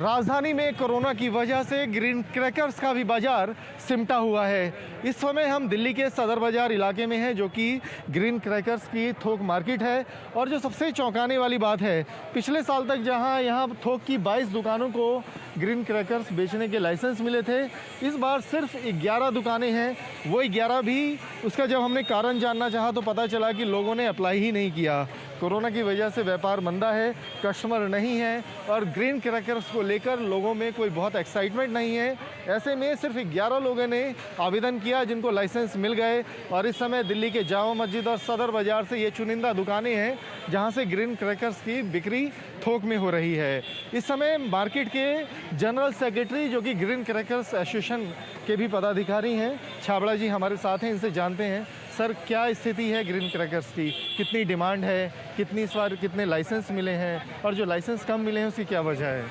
राजधानी में कोरोना की वजह से ग्रीन क्रैकर्स का भी बाजार सिमटा हुआ है। इस समय हम दिल्ली के सदर बाज़ार इलाके में हैं, जो कि ग्रीन क्रैकर्स की थोक मार्केट है। और जो सबसे चौंकाने वाली बात है, पिछले साल तक जहां यहाँ थोक की 22 दुकानों को ग्रीन क्रैकर्स बेचने के लाइसेंस मिले थे, इस बार सिर्फ 11 दुकानें हैं। वो 11 भी, उसका जब हमने कारण जानना चाहा तो पता चला कि लोगों ने अप्लाई ही नहीं किया। कोरोना की वजह से व्यापार मंदा है, कस्टमर नहीं है और ग्रीन क्रैकर्स को लेकर लोगों में कोई बहुत एक्साइटमेंट नहीं है। ऐसे में सिर्फ 11 लोगों ने आवेदन किया जिनको लाइसेंस मिल गए। और इस समय दिल्ली के जामा मस्जिद और सदर बाज़ार से ये चुनिंदा दुकानें हैं जहां से ग्रीन क्रैकर्स की बिक्री थोक में हो रही है। इस समय मार्केट के जनरल सेक्रेटरी, जो कि ग्रीन क्रैकर्स एसोसिएशन के भी पदाधिकारी हैं, छाबड़ा जी हमारे साथ हैं, इनसे जानते हैं सर क्या स्थिति है ग्रीन क्रैकर्स की, कितनी डिमांड है, कितनी इस बार कितने लाइसेंस मिले हैं और जो लाइसेंस कम मिले हैं उसकी क्या वजह है?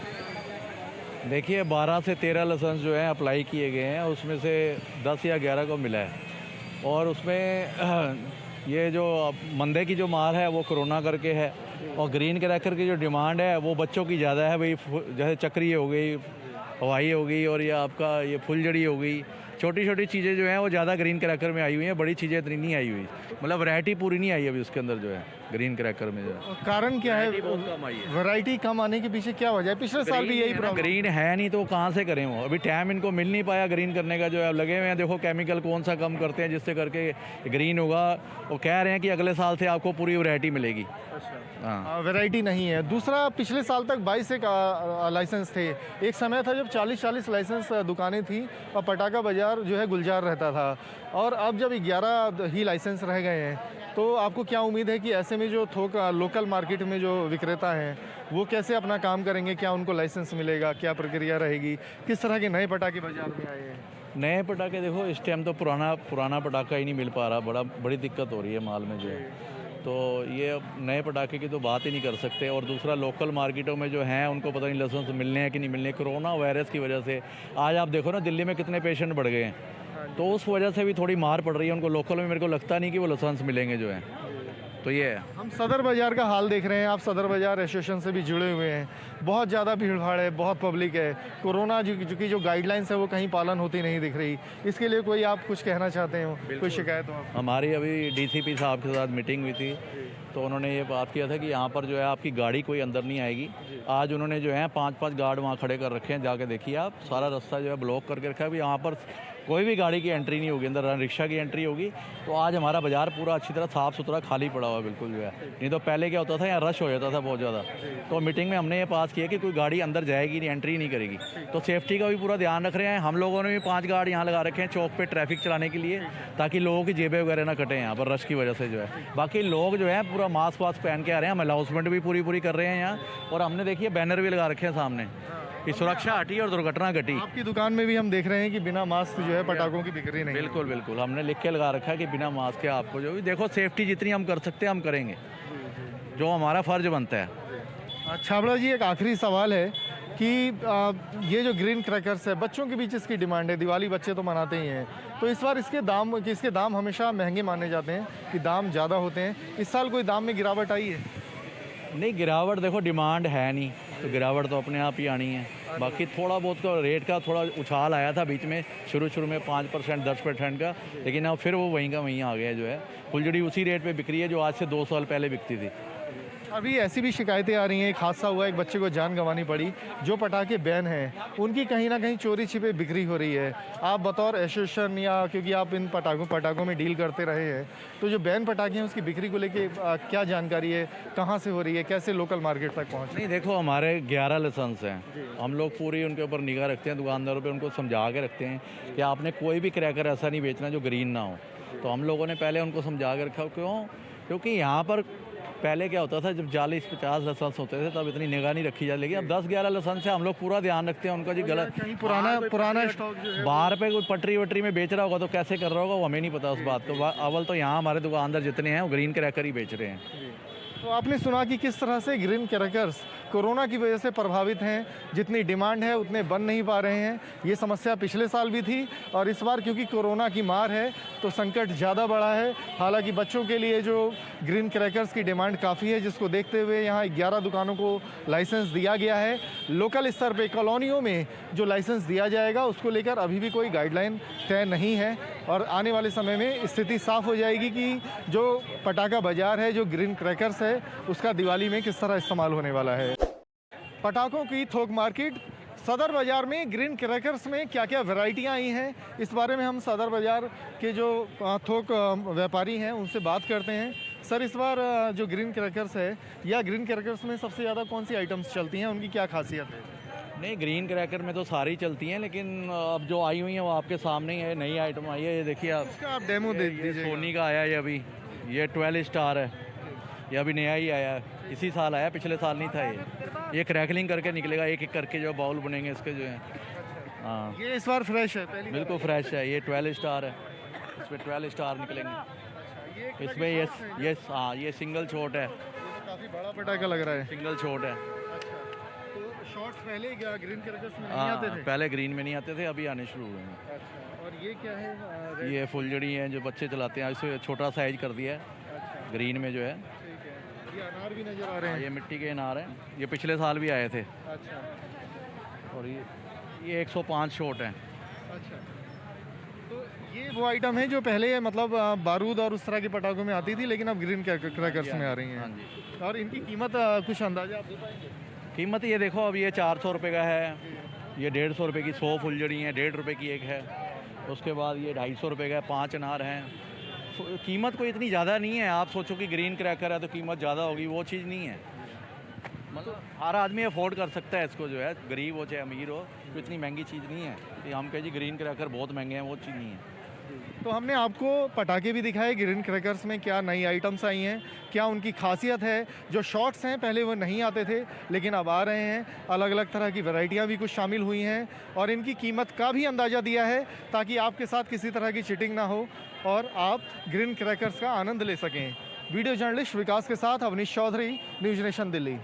देखिए 12 से 13 लाइसेंस जो हैं अप्लाई किए गए हैं, उसमें से 10 या 11 को मिला है। और उसमें ये जो मंदे की जो मार है वो कोरोना करके है। और ग्रीन क्रैकर की जो डिमांड है वो बच्चों की ज़्यादा है भाई, जैसे चक्री हो गई, हवाई हो गई और ये आपका ये फुलझड़ी हो गई। छोटी छोटी चीज़ें जो हैं वो ज़्यादा ग्रीन क्रैकर में आई हुई हैं, बड़ी चीज़ें इतनी नहीं आई हुई। मतलब वैरायटी पूरी नहीं आई अभी उसके अंदर जो है ग्रीन क्रैकर में जो है। कारण क्या है? कम आई है। वैरायटी कम आने के पीछे क्या वजह है? पिछले साल भी यही प्रॉब्लम। ग्रीन है नहीं तो कहाँ से करें वो, अभी टाइम इनको मिल नहीं पाया ग्रीन करने का। जो है लगे हुए हैं, देखो केमिकल कौन सा कम करते हैं जिससे करके ग्रीन होगा। वो कह रहे हैं कि अगले साल से आपको पूरी वैरायटी मिलेगी। हाँ, वैरायटी नहीं है। दूसरा, पिछले साल तक 22 एक लाइसेंस थे। एक समय था जब 40-40 लाइसेंस दुकानें थी और पटाखा बाज़ार जो है गुलजार रहता था। और अब जब 11 ही लाइसेंस रह गए हैं, तो आपको क्या उम्मीद है कि ऐसे में जो थोक लोकल मार्केट में जो विक्रेता हैं वो कैसे अपना काम करेंगे? क्या उनको लाइसेंस मिलेगा? क्या प्रक्रिया रहेगी? किस तरह के नए पटाखे बाज़ार में आए हैं? नए पटाखे देखो इस टाइम तो पुराना पटाखा ही नहीं मिल पा रहा, बड़ी दिक्कत हो रही है माल में जो है। तो ये नए पटाखे की तो बात ही नहीं कर सकते। और दूसरा, लोकल मार्केटों में जो हैं उनको पता नहीं लाइसेंस मिलने हैं कि नहीं मिलने। कोरोना वायरस की वजह से आज आप देखो ना, दिल्ली में कितने पेशेंट बढ़ गए हैं, तो उस वजह से भी थोड़ी मार पड़ रही है उनको। लोकल में मेरे को लगता नहीं कि वो लाइसेंस मिलेंगे जो है। तो ये है। हम सदर बाज़ार का हाल देख रहे हैं, आप सदर बाज़ार एसोसिएशन से भी जुड़े हुए हैं। बहुत ज़्यादा भीड़ भाड़ है, बहुत पब्लिक है। कोरोना की जो गाइडलाइंस है वो कहीं पालन होती नहीं दिख रही। इसके लिए कोई आप कुछ कहना चाहते हो, कोई शिकायत हो? हमारी अभी डीसीपी साहब के साथ मीटिंग हुई थी, तो उन्होंने ये बात किया था कि यहाँ पर जो है आपकी गाड़ी कोई अंदर नहीं आएगी। आज उन्होंने जो है 5-5 गार्ड वहाँ खड़े कर रखे हैं, जाके देखिए आप, सारा रास्ता जो है ब्लॉक करके रखा है। यहाँ पर कोई भी गाड़ी की एंट्री नहीं होगी, अंदर रिक्शा की एंट्री होगी। तो आज हमारा बाज़ार पूरा अच्छी तरह साफ़ सुथरा खाली पड़ा हुआ बिल्कुल जो है। नहीं तो पहले क्या होता था, यहाँ रश हो जाता था बहुत ज़्यादा। तो मीटिंग में हमने ये पास किया कि कोई गाड़ी अंदर जाएगी नहीं, एंट्री नहीं करेगी। तो सेफ्टी का भी पूरा ध्यान रख रहे हैं। हम लोगों ने भी 5 गार्ड यहाँ लगा रखे हैं चौक पे ट्रैफिक चलाने के लिए, ताकि लोगों की जेबें वगैरह ना कटें यहाँ पर रश की वजह से जो है। बाकी लोग जो है पूरा मास्क वास्क पहन के आ रहे हैं। हम अनाउंसमेंट भी पूरी कर रहे हैं यहाँ। और हमने देखिए बैनर भी लगा रखे हैं सामने कि सुरक्षा हटी और दुर्घटना घटी। आपकी दुकान में भी हम देख रहे हैं कि बिना मास्क जो है पटाखों की बिक्री नहीं। बिल्कुल हमने लिख के लगा रखा है कि बिना मास्क के आपको जो भी, देखो सेफ्टी जितनी हम कर सकते हैं हम करेंगे, जो हमारा फ़र्ज बनता है। छाबड़ा जी, एक आखिरी सवाल है कि ये जो ग्रीन क्रैकर्स है, बच्चों के बीच इसकी डिमांड है। दिवाली बच्चे तो मनाते ही हैं, तो इस बार इसके दाम हमेशा महंगे माने जाते हैं कि दाम ज़्यादा होते हैं। इस साल कोई दाम में गिरावट आई है? नहीं, गिरावट देखो डिमांड है नहीं, तो गिरावट तो अपने आप ही आनी है। बाकी थोड़ा बहुत का रेट का थोड़ा उछाल आया था बीच में, शुरू में 5% 10% का, लेकिन अब फिर वो वहीं का वहीं आ गया जो है। फुलझड़ी उसी रेट पे बिक रही है जो आज से 2 साल पहले बिकती थी। अभी ऐसी भी शिकायतें आ रही हैं, एक हादसा हुआ, एक बच्चे को जान गंवानी पड़ी। जो पटाखे बैन हैं उनकी कहीं ना कहीं चोरी छिपे बिक्री हो रही है। आप बतौर एसोसिएशन, या क्योंकि आप इन पटाखों में डील करते रहे हैं, तो जो बैन पटाखे हैं उसकी बिक्री को लेके क्या जानकारी है? कहाँ से हो रही है? कैसे लोकल मार्केट तक पहुँच? नहीं, देखो हमारे 11 लाइसेंस हैं। हम लोग पूरी उनके ऊपर निगाह रखते हैं, दुकानदारों पर उनको समझा के रखते हैं कि आपने कोई भी क्रैकर ऐसा नहीं बेचना जो ग्रीन ना हो। तो हम लोगों ने पहले उनको समझा के रखा। क्योंकि यहाँ पर पहले क्या होता था, जब 40-50 लाइसेंस होते थे तब इतनी निगाह नहीं रखी जाती। लेकिन अब 10-11 लाइसेंस से हम लोग पूरा ध्यान रखते हैं उनका जी। गलत पुराना स्टॉक जो है बाहर पे कोई पटरी वटरी में बेच रहा होगा तो कैसे कर रहा होगा वो हमें नहीं पता उस बात को। अव्वल तो यहाँ हमारे दुकानदार जितने हैं वो ग्रीन क्रैकर ही बेच रहे हैं। तो आपने सुना कि किस तरह से ग्रीन क्रैकर्स कोरोना की वजह से प्रभावित हैं, जितनी डिमांड है उतने बन नहीं पा रहे हैं। ये समस्या पिछले साल भी थी और इस बार क्योंकि कोरोना की मार है तो संकट ज़्यादा बड़ा है। हालांकि बच्चों के लिए जो ग्रीन क्रैकर्स की डिमांड काफ़ी है, जिसको देखते हुए यहाँ 11 दुकानों को लाइसेंस दिया गया है। लोकल स्तर पे कॉलोनियों में जो लाइसेंस दिया जाएगा उसको लेकर अभी भी कोई गाइडलाइन तय नहीं है और आने वाले समय में स्थिति साफ हो जाएगी कि जो पटाखा बाज़ार है, जो ग्रीन क्रैकर्स है, उसका दिवाली में किस तरह इस्तेमाल होने वाला है। पटाखों की थोक मार्केट सदर बाज़ार में ग्रीन क्रैकर्स में क्या क्या वैरायटियाँ आई हैं, इस बारे में हम सदर बाज़ार के जो थोक व्यापारी हैं उनसे बात करते हैं। सर, इस बार जो ग्रीन क्रैकर्स है या ग्रीन क्रैकर्स में सबसे ज़्यादा कौन सी आइटम्स चलती हैं, उनकी क्या खासियत है? नहीं, ग्रीन क्रैकर में तो सारी चलती हैं, लेकिन अब जो आई हुई हैं वो आपके सामने ही है। नई आइटम आई है, ये देखिए आप। उसका आप डेमो दे दीजिए। सोनी का आया है ये अभी, ये 12 स्टार है, ये अभी नया ही आया है, इसी साल आया, पिछले साल नहीं था ये क्रैकलिंग करके निकलेगा, एक एक करके जो बाउल बनेंगे इसके जो है। हाँ, ये इस बार फ्रेश है, पहली बिल्कुल फ्रेश है। ये 12 स्टार है, इसमें 12 स्टार निकलेंगे। इसमें ये हाँ, ये सिंगल शॉट है, काफ़ी बड़ा पटाखा लग रहा है। सिंगल शॉट है। तो शॉट्स पहले ग्रीन क्रैकर्स में नहीं हाँ, आते थे? पहले ग्रीन में नहीं आते थे, अभी आने शुरू हुए हैं। अच्छा, और ये क्या है? ये फुलझड़ी है जो बच्चे चलाते हैं, इसे छोटा साइज कर दिया है अच्छा, ग्रीन में जो है। ठीक है। ये अनार भी नज़र आ रहे हैं। ये मिट्टी के अनार हैं, ये पिछले साल भी आए थे। अच्छा और ये 105 शॉट हैं। अच्छा, तो ये वो आइटम है जो पहले मतलब बारूद और उस तरह के पटाखों में आती थी, लेकिन अब ग्रीन क्रैकर्स में आ रही हाँ हैं। जी। और इनकी कीमत कुछ अंदाजा आप दे पाएंगे? कीमत ये देखो, अब ये 400 रुपये का है, ये 150 रुपये की 100 फुलझड़ी हैं, 1.5 रुपये की एक है। उसके बाद ये 250 रुपये का 5 अनार हैं। कीमत कोई इतनी ज़्यादा नहीं है। आप सोचो कि ग्रीन क्रैकर है तो कीमत ज़्यादा होगी, वो चीज़ नहीं है। मतलब हर आदमी अफोर्ड कर सकता है इसको, जो है गरीब हो चाहे अमीर हो, तो इतनी महंगी चीज़ नहीं है कि हम कहें जी ग्रीन क्रैकर बहुत महंगे हैं, वो चीज़ नहीं है। तो हमने आपको पटाखे भी दिखाए, ग्रीन क्रैकर्स में क्या नई आइटम्स आई हैं, क्या उनकी खासियत है। जो शॉट्स हैं पहले वो नहीं आते थे, लेकिन अब आ रहे हैं। अलग अलग तरह की वैरायटियाँ भी कुछ शामिल हुई हैं और इनकी कीमत का भी अंदाज़ा दिया है ताकि आपके साथ किसी तरह की चीटिंग ना हो और आप ग्रीन क्रैकर्स का आनंद ले सकें। वीडियो जर्नलिस्ट विकास के साथ अवनीश चौधरी, न्यूज़ नेशन दिल्ली।